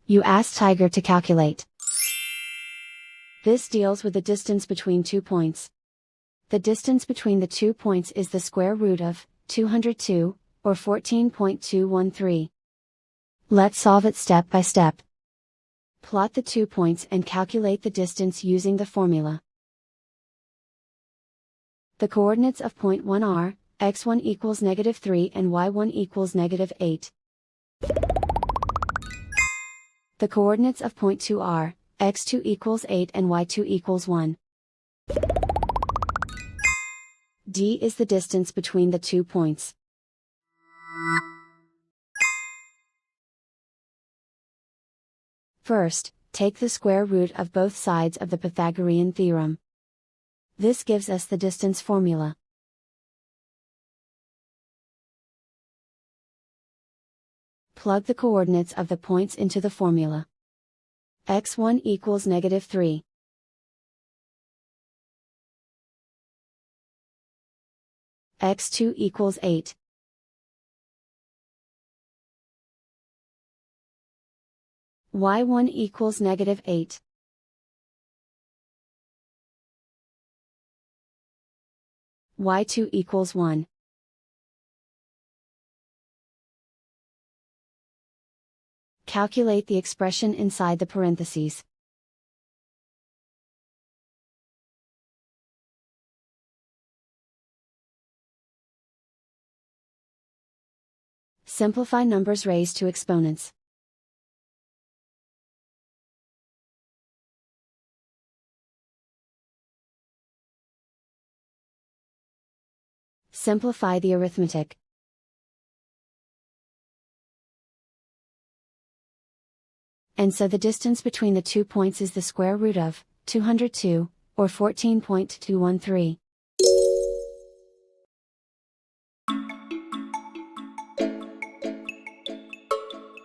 You ask Tiger to calculate. This deals with the distance between 2 points. The distance between the 2 points is the square root of 202, or 14.213. Let's solve it step by step. Plot the 2 points and calculate the distance using the formula. The coordinates of point 1 are, x1 equals -3 and y1 equals -8. The coordinates of point 2 are, x2 equals 8 and y2 equals 1. D is the distance between the 2 points. First, take the square root of both sides of the Pythagorean theorem. This gives us the distance formula. Plug the coordinates of the points into the formula. x1 equals -3. x2 equals 8. y1 equals -8. y2 equals 1. Calculate the expression inside the parentheses. Simplify numbers raised to exponents. Simplify the arithmetic. And so the distance between the 2 points is the square root of 202, or 14.213.